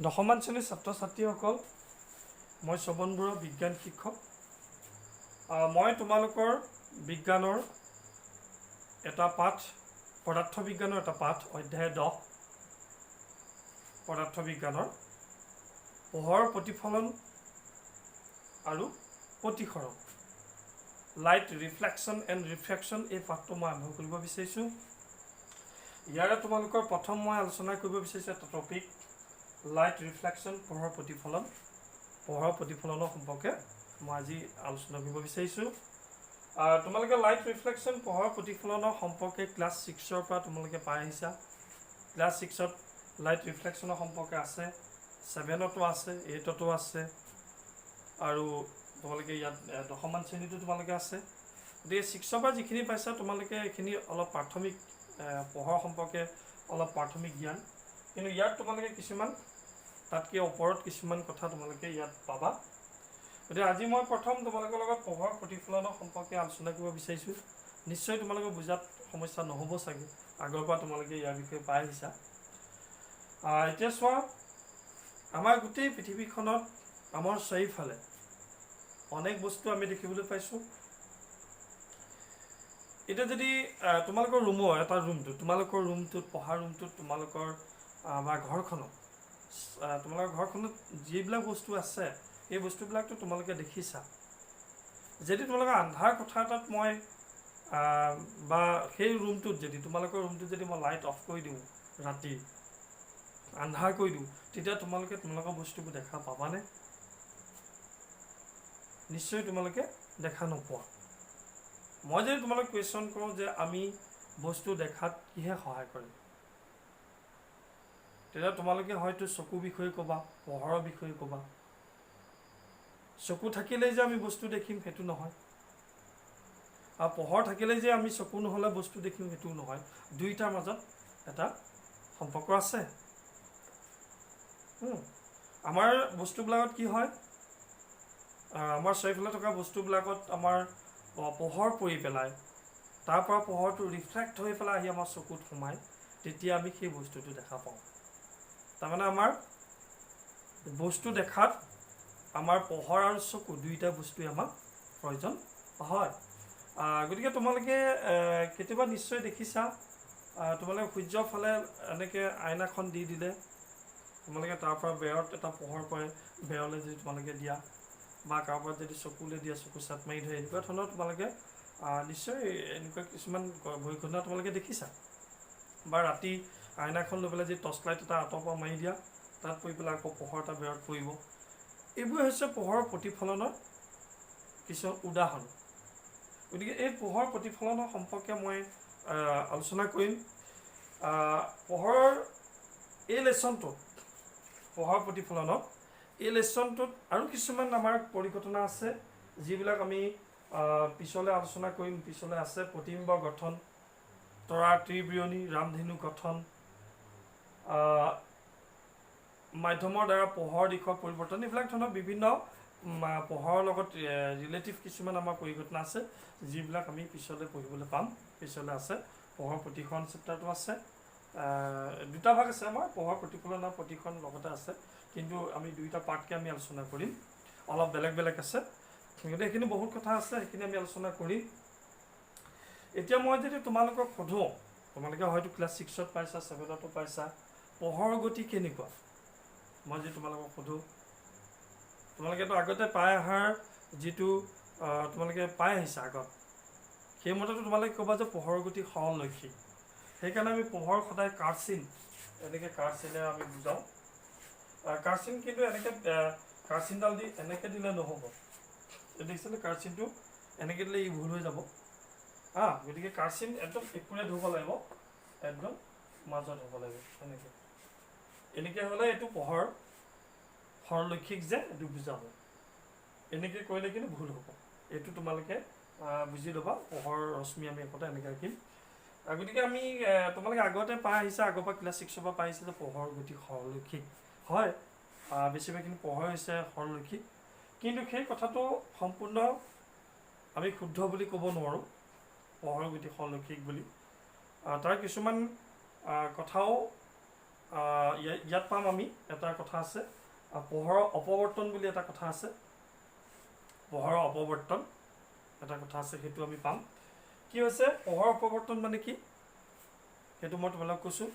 দশমমান শ্ৰেণীৰ ছাত্ৰ ছাত্ৰীসকল, মই শোভন বৰুৱা বিজ্ঞান শিক্ষক। মই তোমালোকৰ বিজ্ঞানৰ এটা পাঠ, পদাৰ্থ বিজ্ঞানৰ এটা পাঠ, অধ্যায় 10 পদাৰ্থ বিজ্ঞানৰ পোহৰ প্ৰতিফলন আৰু প্ৰতিসৰণ, লাইট ৰিফ্লেকশ্যন এণ্ড ৰিফ্ৰেকশ্যন, এই পাঠটো মই আৰম্ভ কৰিব বিচাৰিছোঁ। ইয়াৰে তোমালোকৰ প্ৰথম মই আলোচনা কৰিব বিচাৰিছোঁ এটা টপিক, লাইট ৰিফ্লেকশ্যন, পোহৰ প্ৰতিফলন। পোহৰ প্ৰতিফলনৰ সম্পৰ্কে মই আজি আলোচনা কৰিব বিচাৰিছোঁ। তোমালোকে লাইট ৰিফ্লেকশ্যন, পোহৰ প্ৰতিফলনৰ সম্পৰ্কে ক্লাছ 6ৰ পৰা তোমালোকে পাই আহিছা। ক্লাছ 6ত লাইট ৰিফ্লেকশ্যনৰ সম্পৰ্কে আছে, 7তো আছে, 8তো আছে, আৰু তোমালোকে ইয়াত দশমমান শ্ৰেণীটো তোমালোকে আছে। গতিকে 6ৰ পৰা যিখিনি পাইছা তোমালোকে এইখিনি অলপ প্ৰাথমিক পোহৰ সম্পৰ্কে অলপ প্ৰাথমিক জ্ঞান, কিন্তু ইয়াত তোমালোকে কিছুমান তাতকৈ ওপৰত কিছুমান কথা তোমালোকে ইয়াত পাবা। গতিকে আজি মই প্ৰথম তোমালোকৰ লগত পোহৰ প্ৰতিফলনৰ সম্পৰ্কে আলোচনা কৰিব বিচাৰিছোঁ। নিশ্চয় তোমালোকে বুজাত সমস্যা নহ'ব চাগে, আগৰ পৰা তোমালোকে ইয়াৰ বিষয়ে পাই আহিছা। এতিয়া চোৱা, আমাৰ গোটেই পৃথিৱীখনত আমাৰ চাৰিওফালে অনেক বস্তু আমি দেখিবলৈ পাইছোঁ। এতিয়া যদি তোমালোকৰ ৰুমৰ এটা ৰুমটোত, তোমালোকৰ ৰুমটোত, পঢ়া ৰুমটোত, তোমালোকৰ বা ঘৰখনত, তোমালোকৰ ঘৰখনত যিবিলাক বস্তু আছে এই বস্তুবিলাকতো তোমালোকে দেখিছা। যদি তোমালোকৰ আন্ধাৰ কোঠা এটাত মই বা সেই ৰুমটোত যদি তোমালোকৰ ৰুমটোত যদি মই লাইট অফ কৰি দিওঁ, ৰাতি আন্ধাৰ কৰি দিওঁ, তেতিয়া তোমালোকে তোমালোকৰ বস্তুবোৰ দেখা পাবানে? নিশ্চয় তোমালোকে দেখা নোপোৱা। মই যদি তোমালোক কুৱেশ্যন কৰোঁ যে আমি বস্তু দেখাত কিহে সহায় কৰে, তেতিয়া তোমালোকে হয়তো চকুৰ বিষয়ে ক'বা, পোহৰৰ বিষয়ে ক'বা। চকু থাকিলেই যে আমি বস্তু দেখিম সেইটো নহয়, আৰু পোহৰ থাকিলেই যে আমি চকু নহ'লে বস্তু দেখিম সেইটোও নহয়। দুইটাৰ মাজত এটা সম্পৰ্ক আছে। আমাৰ বস্তুবিলাকত কি হয়, আমাৰ চাৰিওফালে থকা বস্তুবিলাকত আমাৰ পোহৰ পৰি পেলাই, তাৰ পৰা পোহৰটো ৰিফ্লেক্ট হৈ পেলাই আহি আমাৰ চকুত সোমায়, তেতিয়া আমি সেই বস্তুটো দেখা পাওঁ। তাৰমানে আমাৰ বস্তু দেখাত আমাৰ পোহৰ আৰু চকু দুইটা বস্তুৱে আমাক প্ৰয়োজন হয়। গতিকে তোমালোকে কেতিয়াবা নিশ্চয় দেখিছা, তোমালোকে সূৰ্যৰ ফালে এনেকৈ আইনাখন দি দিলে, তোমালোকে তাৰ পৰা বেৰত এটা পোহৰ পৰে, বেৰলৈ যদি তোমালোকে দিয়া, বা কাৰোবাৰ যদি চকুলৈ দিয়া, চকু চাট মাৰি ধৰে, এনেকুৱা ধৰণৰ তোমালোকে নিশ্চয় এনেকুৱা কিছুমান ঘটনা তোমালোকে দেখিছা। বা ৰাতি আইনাখন লৈ পেলাই যদি টৰ্চ লাইট এটা আঁতৰ পৰা মাৰি দিয়া, তাত পৰি পেলাই আকৌ পোহৰ এটা বেৰত পৰিব। এইবোৰে হৈছে পোহৰৰ প্ৰতিফলনৰ কিছুমান উদাহৰণ। গতিকে এই পোহৰ প্ৰতিফলনৰ সম্পৰ্কে মই আলোচনা কৰিম। পোহৰৰ এই লেচনটোত, পোহৰ প্ৰতিফলনত এই লেচনটোত আৰু কিছুমান আমাৰ পৰিঘটনা আছে, যিবিলাক আমি পিছলৈ আলোচনা কৰিম। পিছলৈ আছে প্ৰতিবিম্ব গঠন, তৰাৰ ত্ৰিবিৰণী, ৰামধেনু গঠন, মাধ্যমৰ দ্বাৰা পোহৰ দিশৰ পৰিৱৰ্তন, এইবিলাক ধৰণৰ বিভিন্ন পোহৰৰ লগত ৰিলেটিভ কিছুমান আমাৰ পৰিঘটনা আছে, যিবিলাক আমি পিছলৈ পঢ়িবলৈ পাম। পিছলৈ আছে পোহৰ প্ৰতিফলন চেপ্টাৰটো আছে, দুটা ভাগ আছে আমাৰ, পোহৰ প্ৰতিফলন আৰু প্ৰতিসৰণ লগতে আছে, কিন্তু আমি দুইটা পাৰ্টকৈ আমি আলোচনা কৰিম, অলপ বেলেগ বেলেগ আছে। গতিকে সেইখিনি বহুত কথা আছে, সেইখিনি আমি আলোচনা কৰিম। এতিয়া মই যদি তোমালোকক সোধোঁ, তোমালোকে হয়তো ক্লাছ 6ত পাইছা, 7তো পাইছা, পোহৰৰ গতি কেনেকুৱা, মই যদি তোমালোকক সোধোঁ, তোমালোকেতো আগতে পাই অহাৰ যিটো তোমালোকে পাই আহিছা আগত, সেইমতেতো তোমালোকে ক'বা যে পোহৰৰ গতি সৰলৰৈখিক। সেইকাৰণে আমি পোহৰ সদায় কাৰ্চিন, এনেকৈ কাৰ্চিনেৰে আমি বুজাওঁ। কাৰ্চিন কিন্তু এনেকৈ কাৰ্চিনডাল দি এনেকৈ দিলে নহ'ব, দেখিছেনে? কাৰ্চিনটো এনেকৈ দিলে ই ভুল হৈ যাব। গতিকে কাৰ্চিন একদম একুৰেট হ'ব লাগিব, একদম মাজত হ'ব লাগিব, এনেকৈ হ'লে এইটো পোহৰ সৰলৰৈখিক যে এইটো বুজাব। এনেকৈ কৰিলে কিন্তু ভুল হ'ব, এইটো তোমালোকে বুজি ল'বা। পোহৰ ৰশ্মি আমি একোটা এনেকৈ ৰাখিম। গতিকে আমি তোমালোকে আগতে পাই আহিছা, আগৰ পৰা ক্লাছ 6ৰ পৰা পাই আহিছে যে পোহৰ গতি সৰলৰৈখিক হয়। বেছিভাগখিনি পোহৰ হৈছে সৰলৰৈখিক, কিন্তু সেই কথাটো সম্পূৰ্ণ আমি শুদ্ধ বুলি ক'ব নোৱাৰোঁ, পোহৰ গতি সৰলৰৈখিক বুলি। তাৰ কিছুমান কথাও ইয়াত পাম আমি এটা কথা আছে, পোহৰৰ অপৱৰ্তন বুলি এটা কথা আছে, পোহৰৰ অপৱৰ্তন এটা কথা আছে, সেইটো আমি পাম। কি হৈছে পোহৰৰ অপৱৰ্তন মানে কি, সেইটো মই তোমালোকক কৈছোঁ।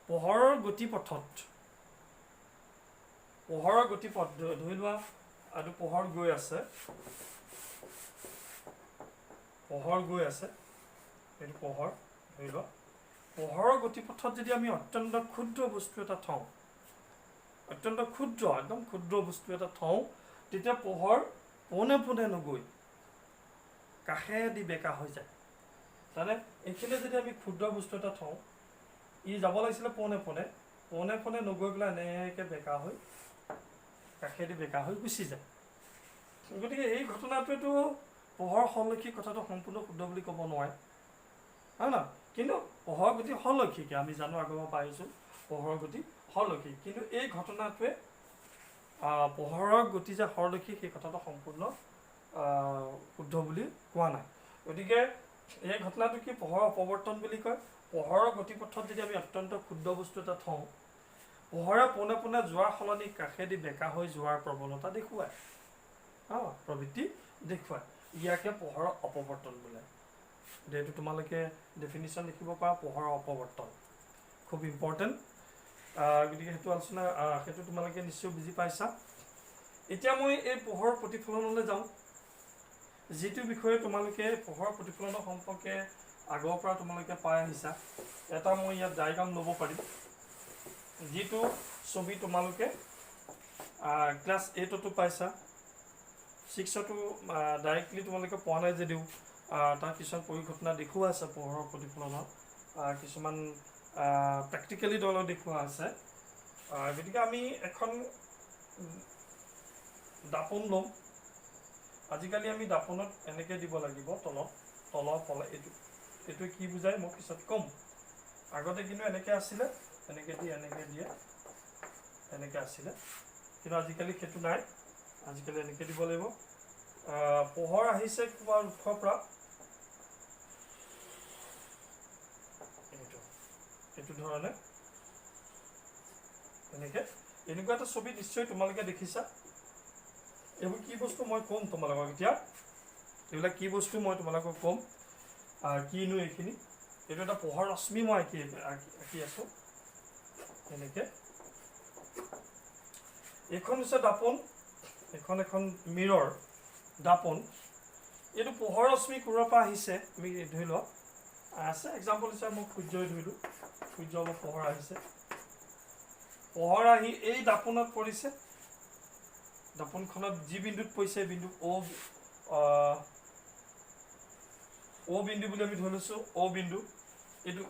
পোহৰৰ গতিপথত, পোহৰৰ গতিপথ ধৰি লোৱা আৰু পোহৰ গৈ আছে, পোহৰ গৈ আছে, এইটো পোহৰ ধৰি লোৱা, পোহৰৰ গতিপথত যদি আমি অত্যন্ত ক্ষুদ্ৰ বস্তু এটা থওঁ, অত্যন্ত ক্ষুদ্ৰ একদম ক্ষুদ্ৰ বস্তু এটা থওঁ, তেতিয়া পোহৰ পোনে পোনে নগৈ কাষেদি বেকা হৈ যায়। মানে এইখিনি যদি আমি ক্ষুদ্ৰ বস্তু এটা থওঁ, ই যাব লাগিছিলে পোনে পোনে, পোনে পোনে নগৈ পেলাই এনেকৈ বেকা হৈ কাষেদি বেকা হৈ গুচি যায়। গতিকে এই ঘটনাটোৱেতো পোহৰ সলক্ষী কথাটো সম্পূৰ্ণ শুদ্ধ বুলি ক'ব নোৱাৰে, হয় নহয়? কিন্তু পোহৰৰ গতি সলক্ষীকে আমি জানো, আগৰ পৰা পাৰিছোঁ পোহৰৰ গতি সৰলক্ষী, কিন্তু এই ঘটনাটোৱে পোহৰৰ গতি যে সৰলক্ষী সেই কথাটো সম্পূৰ্ণ শুদ্ধ বুলি কোৱা নাই। গতিকে এই ঘটনাটো কি পোহৰৰ অপৱৰ্তন বুলি কয়। পোহৰৰ গতিপথত যদি আমি অত্যন্ত ক্ষুদ্ৰ বস্তু এটা থওঁ, পোহৰে পোনে পোনে যোৱাৰ সলনি কাষেদি বেকা হৈ যোৱাৰ প্ৰৱণতা দেখুৱায়, প্ৰবৃত্তি দেখুৱায়, ইয়াকে পোহৰৰ অপৱৰ্তন বোলে। এইটো তোমালোকে ডেফিনিশ্যন লিখিব পাৰা, পোহৰৰ অপৱৰ্তন খুব ইম্পৰ্টেণ্ট। গতিকে সেইটো আলোচনা, সেইটো তোমালোকে নিশ্চয় বুজি পাইছা। এতিয়া মই এই পোহৰৰ প্ৰতিফলনলৈ যাওঁ, যিটো বিষয়ে তোমালোকে পোহৰৰ প্ৰতিফলনৰ সম্পৰ্কে আগৰ পৰা তোমালোকে পাই আহিছা। এটা মই ইয়াত ডায়েগ্ৰাম ল'ব পাৰিম, যিটো ছবি তোমালোকে ক্লাছ 8তো পাইছা, 6তো ডাইৰেক্টলি তোমালোকে পোৱা নাই যদিও তাৰ কিছুমান পৰিঘটনা দেখুওৱা আছে পোহৰৰ প্ৰতিফলনৰ, কিছুমান প্ৰেক্টিকেলি তোমালোক দেখুওৱা আছে। গতিকে আমি এখন দাপোন ল'ম। আজিকালি আমি দাপোনত এনেকৈ দিব লাগিব, তলৰ ফলে এইটো কি বুজায় মই পিছত ক'ম। আগতে কিন্তু এনেকৈ আছিলে, এনেকৈ দিয়ে এনেকৈ আছিলে, কিন্তু আজিকালি সেইটো নাই, আজিকালি এনেকৈ দিব লাগিব। পোহৰ আহিছে কোৱাৰ উৎসৰ পৰা, এইটো ধৰণে এনেকুৱা এটা ছবি নিশ্চয় তোমালোকে দেখিছা। এইবোৰ কি বস্তু মই ক'ম তোমালোকক এতিয়া, এইবিলাক কি বস্তু মই তোমালোকক ক'ম। কিনো এইখিনি, এইটো এটা পোহৰ ৰশ্মি মই আঁকি আছোঁ এনেকৈ। এইখন হৈছে দাপোন, এখন মিৰৰ দাপোন। এইটো পোহৰ ৰশ্মি ক'ৰ পৰা আহিছে আমি ধৰি লওঁ, আছে এক্সাম্পল হিচাপে মই সূৰ্যই ধৰিলোঁ, সূৰ্যৰ পৰা পোহৰ আহিছে, পোহৰ আহি এই দাপোনত পৰিছে, দাপোনখনত যি বিন্দুত পৰিছে বিন্দু অ' বিন্দু বুলি আমি ধৰি লৈছোঁ, অ' বিন্দু। এইটো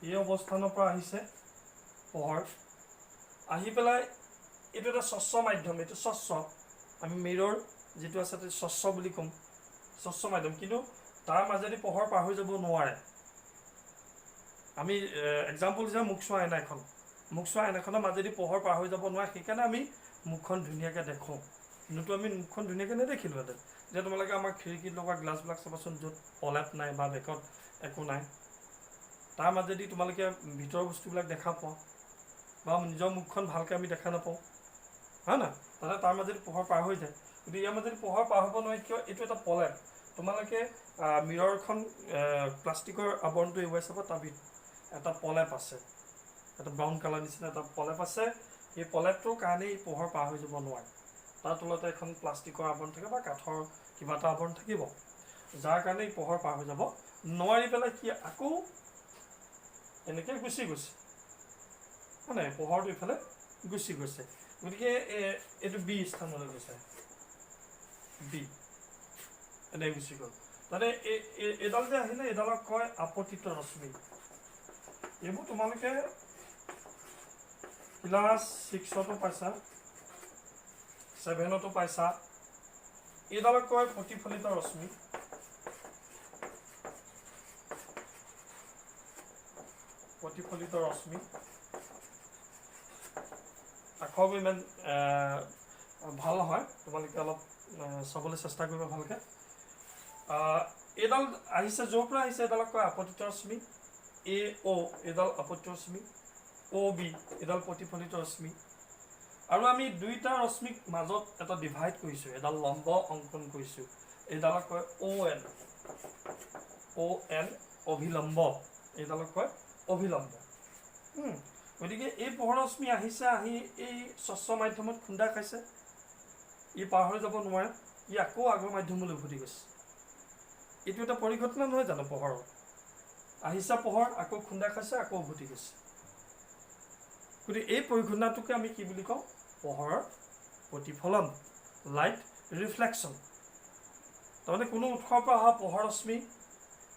এই অৱস্থানৰ পৰা আহিছে পোহৰ, আহি পেলাই এইটো এটা স্বচ্ছ মাধ্যম, এইটো স্বচ্ছ, আমি মিৰৰ যিটো আছে সেইটো স্বচ্ছ বুলি ক'ম, স্বচ্ছ মাধ্যম, কিন্তু তাৰ মাজেদি পোহৰ পাৰ হৈ যাব নোৱাৰে। আমি এক্সাম্পল হিচাপে মুখ চোৱা আইনাখন, মুখ চোৱা আইনাখনৰ মাজেদি পোহৰ পাৰ হৈ যাব নোৱাৰে, সেইকাৰণে আমি মুখখন ধুনীয়াকৈ দেখোঁ, কিন্তু আমি মুখখন ধুনীয়াকৈ নেদেখিলোহেঁতেন। এতিয়া তোমালোকে আমাৰ খিৰিকীত লগা গ্লাছবিলাক চাবাচোন, য'ত প্ৰলেপ নাই বা বেকত একো নাই, তাৰ মাজেদি তোমালোকে ভিতৰৰ বস্তুবিলাক দেখা পোৱা, বা নিজৰ মুখখন ভালকৈ আমি দেখা নাপাওঁ, হয় নহয়? তাৰ মাজেদি পোহৰ পাৰ হৈ যায়, গতিকে ইয়াৰ মাজেদি পোহৰ পাৰ হ'ব নোৱাৰে কিয়, এইটো এটা প্ৰলেপ। তোমালোকে মিৰৰখন প্লাষ্টিকৰ আৱৰণটো এৰুৱাই চাবা, তাৰ এটা প্ৰলেপ আছে, এটা ব্ৰাউন কালাৰ নিচিনা এটা প্ৰলেপ আছে, সেই প্ৰলেপটোৰ কাৰণেই পোহৰ পাৰ হৈ যাব নোৱাৰে। তাৰ তলতে এখন প্লাষ্টিকৰ আৱৰণ থাকে বা কাঠৰ কিবা এটা আৱৰণ থাকিব, যাৰ কাৰণে পোহৰ পাৰ হৈ যাব নোৱাৰি পেলাই কি আকৌ এনেকৈ গুচি গৈছে, মানে পোহৰটো ইফালে গুচি গৈছে। গতিকে এইটো বি স্থানলৈ গৈছে, বি এনেকৈ গুচি গ'ল। তাতে এইডাল যে আহিলে, এইডালক কয় আপতিত ৰশ্মি। এইবোৰ তোমালোকে ক্লাছ 6তো পাইছা, 7তো পাইছা। এইডালক কয় প্ৰতিফলিত ৰশ্মি, প্ৰতিফলিত ৰশ্মি। আখৰবোৰ ইমান ভাল নহয়, তোমালোকে অলপ চাবলৈ চেষ্টা কৰিবা ভালকৈ। এইডাল আহিছে য'ৰ পৰা আহিছে, এইডালক কয় আপতিত ৰশ্মি, এইডাল আপতিত ৰশ্মি, OB এডাল প্ৰতিফলিত ৰশ্মি আৰু আমি দুইটা ৰশ্মিক মাজত এটা ডিভাইড কৰিছো এডাল লম্ব অংকন কৰিছো এডালক কয় ON অভিলম্ব এডালক কয় অভিলম্ব গতিকে এই পোহৰ ৰশ্মি আহিছে আহি এই স্বচ্ছ মাধ্যমত খুন্দা খাইছে ই পাৰ হৈ যাব নোৱাৰে ই আকৌ আগৰ মাধ্যমলৈ উভতি গৈছে এইটো এটা পৰিঘটনা নহয় জানো পোহৰৰ আহিছে পোহৰ আকৌ খুন্দা খাইছে আকৌ উভতি গৈছে গতিকে এই পৰিঘটনাটোকে আমি কি বুলি কওঁ পোহৰৰ প্ৰতিফলন লাইট ৰিফ্লেকশ্যন তাৰমানে কোনো উৎসৰ পৰা অহা পোহৰ ৰশ্মি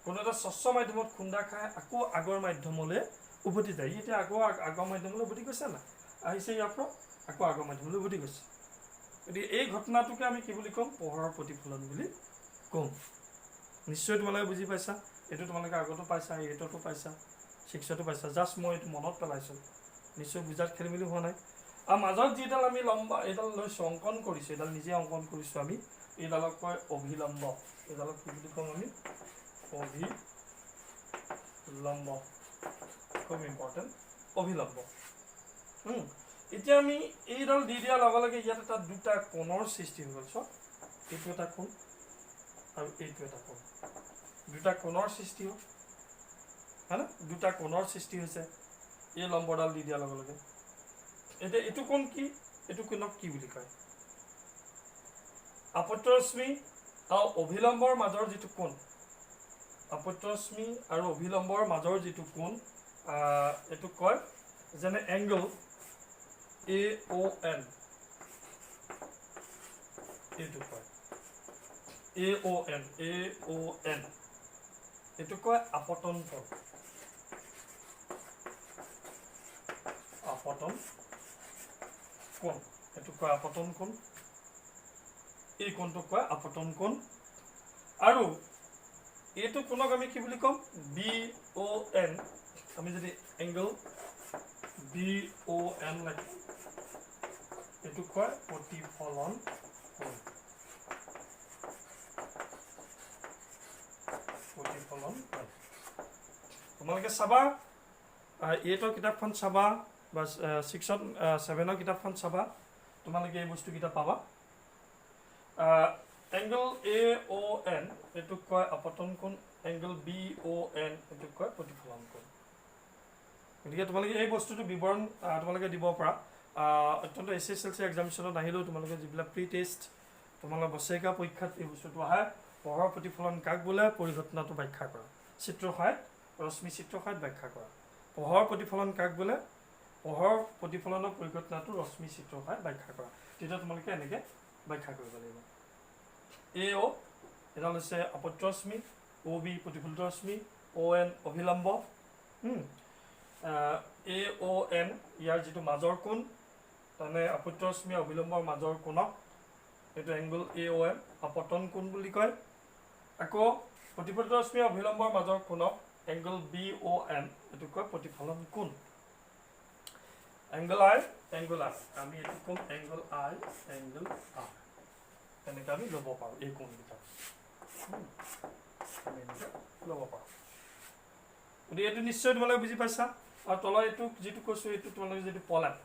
কোনো এটা স্বচ্ছ মাধ্যমত খুন্দা খাই আকৌ আগৰ মাধ্যমলৈ উভতি যায় এতিয়া আকৌ আগৰ মাধ্যমলৈ উভতি গৈছে না আহিছে ইয়াৰ পৰা আকৌ আগৰ মাধ্যমলৈ উভতি গৈছে গতিকে এই ঘটনাটোকে আমি কি বুলি ক'ম পোহৰৰ প্ৰতিফলন বুলি ক'ম নিশ্চয় তোমালোকে বুজি পাইছা এইটো তোমালোকে আগতো পাইছা এইটোতো পাইছা 6তো পাইছা জাষ্ট মই এইটো মনত পেলাইছোঁ নিশ্চয় বুজাত খেলি মেলি হোৱা নাই আৰু মাজত যিডাল আমি লম্বা এইডাল লৈছোঁ অংকন কৰিছোঁ এইডাল নিজে অংকন কৰিছোঁ আমি এইডালক কয় অভিলম্ব এইডালক কি বুলি ক'ম আমি অভিলম্ব খুব ইম্পৰ্টেণ্ট অভিলম্ব এতিয়া আমি এইডাল দি দিয়াৰ লগে লগে ইয়াত এটা দুটা কোণৰ সৃষ্টি হৈ গ'ল চোৱা এইটো এটা কোণ আৰু এইটো এটা কোণ দুটা কোণৰ সৃষ্টি হ'ল হয় না দুটা কোণৰ সৃষ্টি হৈছে এই লম্বডাল দি দিয়াৰ লগে লগে এতিয়া এইটো কোণ কি এইটো কোণক কি বুলি কয় আপত্য ৰশ্মি আৰু অভিলম্বৰ মাজৰ যিটো কোণ আপত্য ৰশ্মি আৰু অভিলম্বৰ মাজৰ যিটো কোণ এইটো কয় যেনে এংগল AON এইটো কয় AON এইটো কয় আপতন কোণ এইটো কয় আপতন কোণ এই কোণটোক কয় আপতন কোণ আৰু এইটো কোণক আমি কি বুলি ক'ম BON আমি যদি এংগল BON লাগে এইটো কয় প্ৰতিফলন কোণ তোমালোকে চাবা 8ৰ কিতাপখন চাবা বা 6ত 7ৰ কিতাপখন চাবা তোমালোকে এই বস্তুকেইটা পাবা এংগল AON এইটোক কয় আপতন কোণ এংগল BON এইটোক কয় প্ৰতিফলন কোণ গতিকে তোমালোকে এই বস্তুটো বিৱৰণ তোমালোকে দিব পাৰা অত্যন্ত SSLC এক্সামিনেশ্যনত আহিলেও তোমালোকে যিবিলাক প্ৰি টেষ্ট তোমালোকৰ বছৰেকীয়া পৰীক্ষাত এই বস্তুটো আহে পোহৰৰ প্ৰতিফলন কাক বোলে পৰিঘটনাটো ব্যাখ্যা কৰা চিত্ৰৰ সহায়ত ৰশ্মি চিত্ৰৰ সহায়ত ব্যাখ্যা কৰা পোহৰৰ প্ৰতিফলন কাক বোলে পোহৰৰ প্ৰতিফলনৰ পৰিঘটনাটো ৰশ্মি চিত্ৰৰ সহায়ত ব্যাখ্যা কৰা তেতিয়া তোমালোকে এনেকৈ ব্যাখ্যা কৰিব লাগিব AO এডাল হৈছে আপত্য ৰশ্মি OB প্ৰতিফলিত ৰশ্মি ON অভিলম্ব AON ইয়াৰ যিটো মাজৰ কোণ তাৰমানে আপত্য ৰশ্মি অভিলম্বৰ মাজৰ কোণক এইটো এংগল AON আপতন কোণ বুলি কয় আকৌ প্ৰতিফলিত ৰশ্মি অভিলম্বৰ মাজৰ কোণক এংগল BON এইটো কয় প্ৰতিফলন কোণ এংগল I এংগল R আমি এইটো ক'ম এংগল I এংগল R এনেকৈ আমি ল'ব পাৰোঁ এই কোণকেইটা আমি ল'ব পাৰোঁ গতিকে এইটো নিশ্চয় তোমালোকে বুজি পাইছা আৰু তলৰ এইটো যিটো কৈছোঁ এইটো তোমালোকে যিটো পলেপ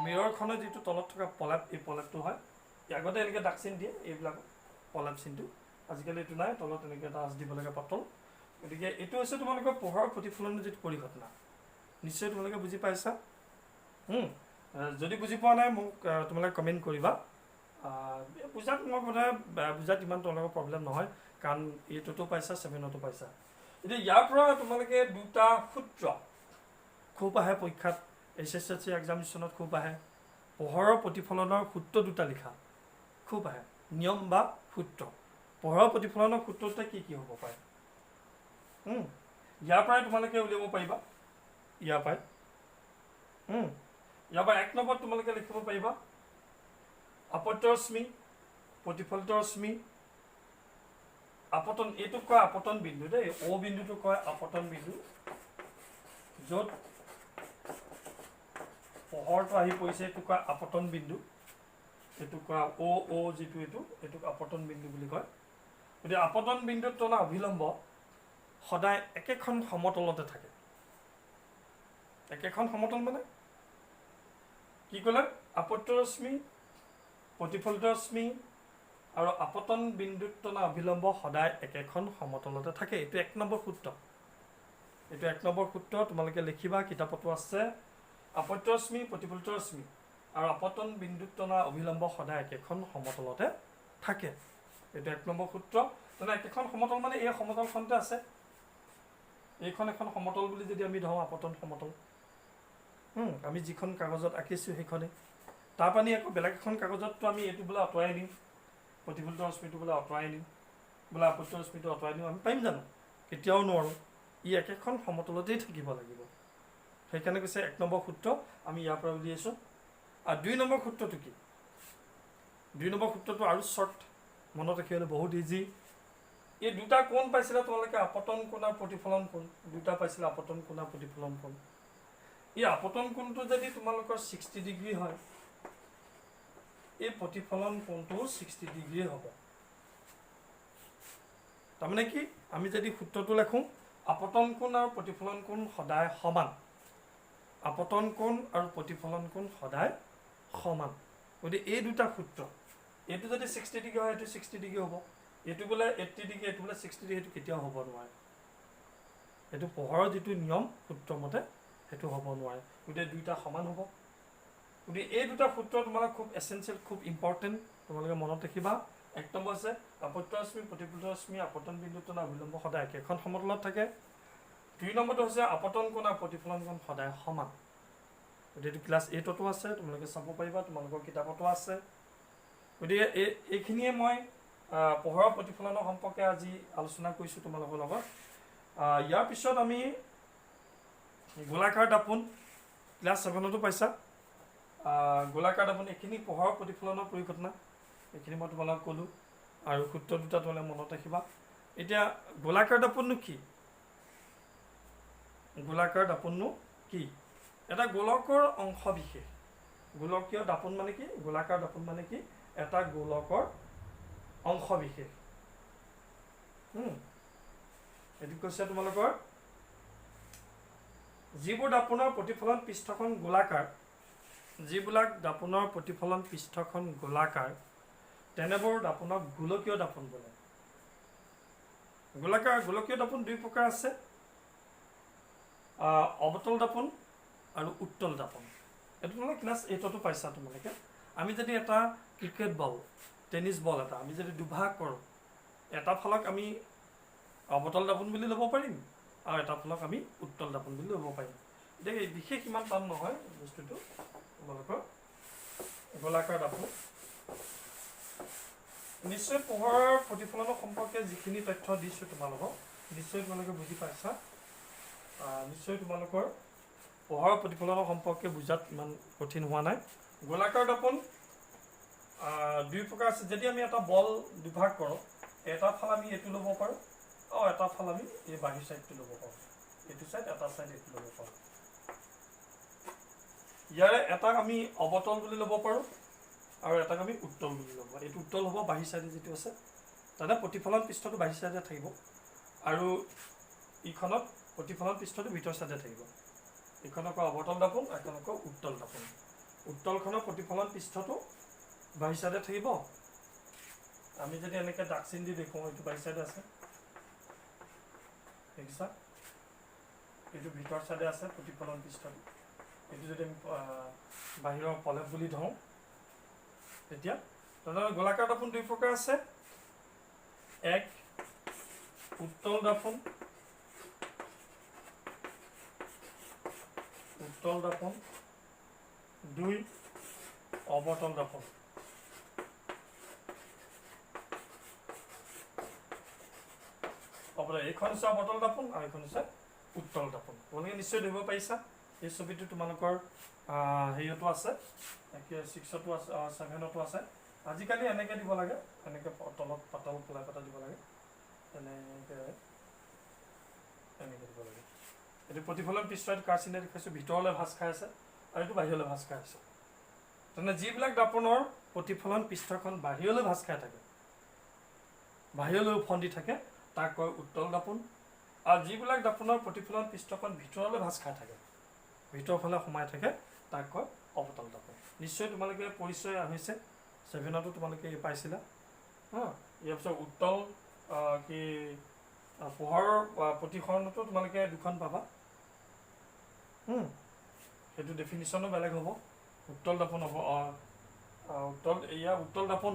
মিৰৰখনৰ যিটো তলত থকা পলেপ এই পলেপটো হয় আগতে এনেকৈ ডাক চিন দিয়ে এইবিলাক পলেপ চিনটো আজিকালি এইটো নাই তলত এনেকৈ এটা আঁচ দিব লাগে পাতল গতিকে এইটো হৈছে তোমালোকৰ পোহৰৰ প্ৰতিফলনৰ যিটো পৰিঘটনা নিশ্চয় তোমালোকে বুজি পাইছা যদি বুজি পোৱা নাই মোক তোমালোকে কমেণ্ট কৰিবা বুজাত মই বোধহয় বুজাত ইমান তোমালোকৰ প্ৰব্লেম নহয় কাৰণ এইটোতো পাইছা 7তো পাইছা এতিয়া ইয়াৰ পৰা তোমালোকে দুটা সূত্ৰ খুব আহে পৰীক্ষাত SSLC এক্সামিনেশ্যনত খুব আহে পোহৰৰ প্ৰতিফলনৰ সূত্ৰ দুটা লিখা খুব আহে নিয়ম বা সূত্ৰ পোহৰৰ প্ৰতিফলনৰ সূত্ৰতে কি কি হ'ব পাৰে ইয়াৰ পৰাই তোমালোকে উলিয়াব পাৰিবা ইয়াৰ পৰা 1 নম্বৰত তোমালোকে লিখিব পাৰিবা আপত্য ৰশ্মি প্ৰতিফলিত ৰশ্মি আপতন এইটোক কয় আপতন বিন্দু দেই O বিন্দুটো কয় আপতন বিন্দু য'ত পোহৰটো আহি পৰিছে এইটো কয় আপতন বিন্দু এইটো কয় O যিটো এইটোক আপতন বিন্দু বুলি কয় গতিকে আপতন বিন্দুত তলা অভিলম্ব সদায় একেখন সমতলতে থাকে একেখন সমতল মানে কি ক'লে আপত্য ৰশ্মি প্ৰতিফলিত ৰশ্মি আৰু আপতন বিন্দুত টনা অভিলম্ব সদায় একেখন সমতলতে থাকে এইটো 1 নম্বৰ সূত্ৰ এইটো 1 নম্বৰ সূত্ৰ তোমালোকে লিখিবা কিতাপতো আছে আপত্য ৰশ্মি প্ৰতিফলিত ৰশ্মি আৰু আপতন বিন্দুত টনা অভিলম্ব সদায় একেখন সমতলতে থাকে এইটো 1 নম্বৰ সূত্ৰ তেনে একেখন সমতল মানে এই সমতলখনতে আছে এইখন এখন সমতল বুলি যদি আমি ধৰো আপতন সমতল আমি যিখন কাগজত আঁকিছো সেইখনে তাৰ পানি আকৌ বেলেগ এখন কাগজতটো আমি এইটো বোলে অতৰাই দিম প্ৰতিফলিত ৰশ্মিটো বোলে অতৰাই দিম বোলে আপত্য ৰশ্মিটো অতৰাই দিম আমি পাৰিম জানো কেতিয়াও নোৱাৰো ই একেখন সমতলতেই থাকিব লাগিব সেইকাৰণে কৈছে 1 নম্বৰ সূত্ৰ আমি ইয়াৰ পৰা উলিয়াইছো আৰু 2 নম্বৰ সূত্ৰটো কি 2 নম্বৰ সূত্ৰটো আৰু শৰ্ট মনত ৰাখিবলৈ বহুত ইজি এই দুটা কোণ পাইছিলা তোমালোকে আপতন কোণ আৰু প্ৰতিফলন কোণ দুটা পাইছিলা আপতন কোণ আৰু প্ৰতিফলন কোণ এই আপতন কোণটো যদি তোমালোকৰ 60 ডিগ্ৰী হয় এই প্ৰতিফলন কোণটো 60 ডিগ্ৰী হ'ব তাৰমানে কি আমি যদি সূত্ৰটো লেখো আপতন কোণ আৰু প্ৰতিফলন কোণ সদায় সমান আপতন কোণ আৰু প্ৰতিফলন কোণ সদায় সমান গতি এই দুটা সূত্ৰ এইটো যদি 60 ডিগ্ৰী হয় এইটো 60 ডিগ্ৰী হ'ব এইটো বোলে 80 ডিগ্ৰী এইটো বোলে 60 ডিগ্ৰী এইটো কেতিয়াও হ'ব নোৱাৰে এইটো পোহৰৰ যিটো নিয়ম সূত্ৰ মতে সেইটো হ'ব নোৱাৰে গতি দুইটা সমান হ'ব গতি এই দুটা সূত্ৰ তোমালোক খুব এসেনশিয়েল খুব ইম্পৰ্টেন্ট তোমালোকে মনত ৰাখিবা 1 নম্বৰ আছে আপত্য ৰশ্মি প্ৰতিফলিত ৰশ্মি আপতন বিন্দুত টনা অভিলম্ব সদায় একেখন সমতলত থাকে 2 নম্বৰটো হৈছে আপতন কোণ আৰু প্ৰতিফলন কোণ সদায় সমান গতি এইটো ক্লাছ 8তো আছে তোমালোকে চাব পাৰিবা তোমালোকৰ কিতাপতো আছে গতিকে এইখিনিয়ে মই পোহৰৰ প্ৰতিফলনৰ সম্পৰ্কে আজি আলোচনা কৰিছো তোমালোকৰ লগত ইয়াৰ পিছত আমি গোলাকাৰ দাপোন ক্লাছ 7তো পাইছা গোলাকাৰ দাপোন এইখিনি পোহৰৰ প্ৰতিফলনৰ পৰিঘটনা এইখিনি মই তোমালোকক ক'লো আৰু সূত্ৰ দুটা তোমালোকে মনত ৰাখিবা এতিয়া গোলাকাৰ দাপোননো কি গোলাকাৰ দাপোননো কি এটা গোলকৰ অংশ বিশেষ গোলকীয় দাপোন মানে কি গোলাকাৰ দাপোন মানে কি এটা গোলকৰ অংশ বিশেষ এটি কৈছে তোমালোকৰ যিবোৰ দাপোনৰ প্ৰতিফলন পৃষ্ঠখন গোলাকাৰ যিবিলাক দাপোনৰ প্ৰতিফলন পৃষ্ঠখন গোলাকাৰ তেনেবোৰ দাপোনক গোলকীয় দাপোন বোলে গোলকীয় দাপোন দুই প্ৰকাৰ আছে অবতল দাপোন আৰু উত্তল দাপোন এটো তোমালোকে ক্লাছ 8তো পাইছা তোমালোকে আমি যদি এটা ক্ৰিকেট বল টেনিছ বল এটা আমি যদি দুভাগ কৰোঁ এটা ফলক আমি অবতল দাপোন বুলি ল'ব পাৰিম আৰু এটা ফলক আমি উত্তল দাপোন বুলি ল'ব পাৰিম এতিয়া বিশেষ ইমান টান নহয় বস্তুটো তোমালোকৰ গোলাকাৰ দাপোন নিশ্চয় পোহৰৰ প্ৰতিফলনৰ সম্পৰ্কে যিখিনি তথ্য দিছো তোমালোকক নিশ্চয় তোমালোকে বুজি পাইছা নিশ্চয় তোমালোকৰ পোহৰৰ প্ৰতিফলনৰ সম্পৰ্কে বুজাত ইমান কঠিন হোৱা নাই গোলাকাৰ দাপোন দুই প্ৰকাৰ আছে যদি আমি এটা বল দুভাগ কৰোঁ এটা ফাল আমি এইটো ল'ব পাৰোঁ আৰু এটা ফাল আমি এই বাহিৰ সাইডটো ল'ব পাৰোঁ এইটো সাইড এটা সাইড এইটো ল'ব পাৰোঁ ইয়াৰে এটা আমি অবতল বুলি ল'ব পাৰোঁ আৰু এটাক আমি উত্তল বুলি ল'ব এইটো উত্তল হ'ব বাহিৰ সাইডে যিটো আছে তাতে প্ৰতিফলন পৃষ্ঠটো বাহিৰ সাইডে থাকিব আৰু ইখনত প্ৰতিফলন পৃষ্ঠটো ভিতৰ সাইডে থাকিব ইখনক অবতল দাপোন এখনক উত্তল দাপোন উত্তলখনৰ প্ৰতিফলন পৃষ্ঠটো বাহিৰ সাইডে থাকিব আমি যদি এনেকৈ ডাক চিন দি দেখুৱাওঁ এইটো বাহিৰ সাইডে আছে দেখিছা এইটো ভিতৰ সাইডে আছে প্ৰতিফলন পৃষ্ঠটো এইটো যদি আমি বাহিৰৰ পলেপ বুলি ধৰোঁ তেতিয়া তেনেহ'লে গোলাকাৰ দাপোন দুই প্ৰকাৰ আছে এক উত্তল দাপোন দুই অবতল দাপোন এইখন হৈছে অবতল দাপোন আৰু এইখন হৈছে উত্তল দাপোন তোমালোকে নিশ্চয় ধৰিব পাৰিছা এই ছবিটো তোমালোকৰ হেৰিয়তো আছে 6তো আছে 7তো আছে আজিকালি এনেকৈ দিব লাগে এনেকৈ তলত পাতল ফলাই পাতা দিব লাগে এনেকৈ দিব লাগে এইটো প্ৰতিফলন পৃষ্ঠত কাৰ চিনে দেখাইছোঁ ভিতৰলৈ ভাঁজ খাই আছে আৰু এইটো বাহিৰলৈ ভাঁজ খাই আছে তেনে যিবিলাক দাপোনৰ প্ৰতিফলন পৃষ্ঠখন বাহিৰলৈ ভাঁজ খাই থাকে বাহিৰলৈ উফন্দি থাকে তাক কয় উত্তল দাপোন আৰু যিবিলাক দাপোনৰ প্ৰতিফলন পৃষ্ঠখন ভিতৰলৈ ভাঁজ খাই থাকে ভিতৰৰ ফালে সোমাই থাকে তাক কয় অৱতল দাপোন। নিশ্চয় তোমালোকে পৰিচয় হৈছে 7তো তোমালোকে পাইছিলা। ইয়াৰ পিছত উত্তল কি পোহৰৰ প্ৰতিসৰণতো তোমালোকে দুখন পাবা। সেইটো ডেফিনিশ্যনো বেলেগ হ'ব। উত্তল দাপোন হ'ব উত্তল দাপোন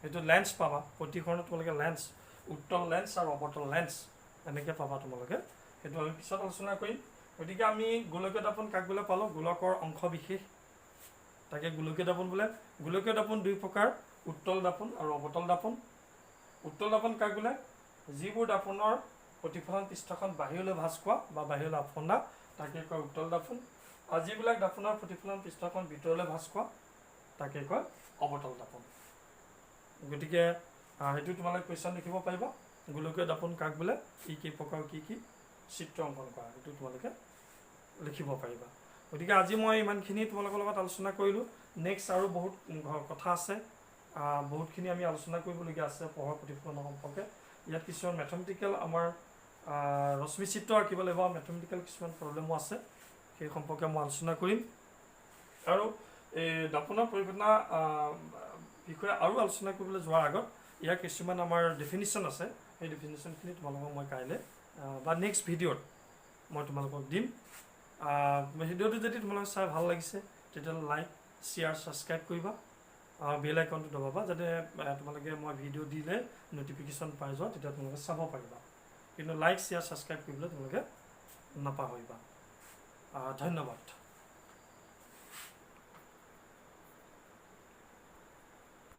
সেইটো লেন্স পাবা। প্ৰতিসৰণত তোমালোকে লেন্স, উত্তল লেন্স আৰু অৱতল লেন্স এনেকৈ পাবা তোমালোকে। সেইটো আমি পিছত আলোচনা কৰিম। গতিকে আমি গোলকীয় দাপোন কাক বোলে পালোঁ? গোলকৰ অংশ বিশেষ, তাকে গোলকীয় দাপোন বোলে। গোলকীয় দাপোন দুই প্ৰকাৰ, উত্তল দাপোন আৰু অৱতল দাপোন। উত্তল দাপোন কাক বোলে? যিবোৰ দাপোনৰ প্ৰতিফলন পৃষ্ঠখন বাহিৰলৈ ভাঁজ খোৱা বা বাহিৰলৈ আফন্দা তাকে কয় উত্তল দাপোন। আৰু যিবিলাক দাপোনৰ প্ৰতিফলন পৃষ্ঠখন ভিতৰলৈ ভাঁজ খোৱা তাকে কয় অৱতল দাপোন। গতিকে সেইটো তোমালোকে কুৱেশ্যন লিখিব পাৰিবা। গোলকীয় দাপোন কাক বোলে, কি প্ৰকাৰ, কি চিত্ৰ অংকন কৰা, সেইটো তোমালোকে লিখিব পাৰিবা। গতিকে আজি মই ইমানখিনি তোমালোকৰ লগত আলোচনা কৰিলোঁ। নেক্সট আৰু বহুত কথা আছে, বহুতখিনি আমি আলোচনা কৰিবলগীয়া আছে পোহৰ প্ৰতিফলনৰ সম্পৰ্কে। ইয়াত কিছুমান মেথমেটিকেল আমাৰ ৰশ্মি চিত্ৰ আঁকিব লাগিব, মেথমেটিকেল কিছুমান প্ৰব্লেমো আছে, সেই সম্পৰ্কে মই আলোচনা কৰিম। আৰু এই দাপোনৰ পৰিঘটনা বিষয়ে আৰু আলোচনা কৰিবলৈ যোৱাৰ আগত ইয়াৰ কিছুমান আমাৰ ডেফিনিশ্যন আছে, সেই ডেফিনিশ্যনখিনি তোমালোকক মই কাইলৈ বা নেক্সট ভিডিঅ'ত মই তোমালোকক দিম। ভিডিঅ'টো যদি তোমালোকে চাই ভাল লাগিছে তেতিয়াহ'লে লাইক, শ্বেয়াৰ, ছাবস্ক্ৰাইব কৰিবা, বেল আইকনটো দবাবা, যাতে তোমালোকে মই ভিডিঅ' দিলে ন'টিফিকেশ্যন পাই যোৱা, তেতিয়া তোমালোকে চাব পাৰিবা। কিন্তু লাইক, শ্বেয়াৰ, ছাবস্ক্ৰাইব কৰিবলৈ তোমালোকে নাপাহৰিবা। ধন্যবাদ।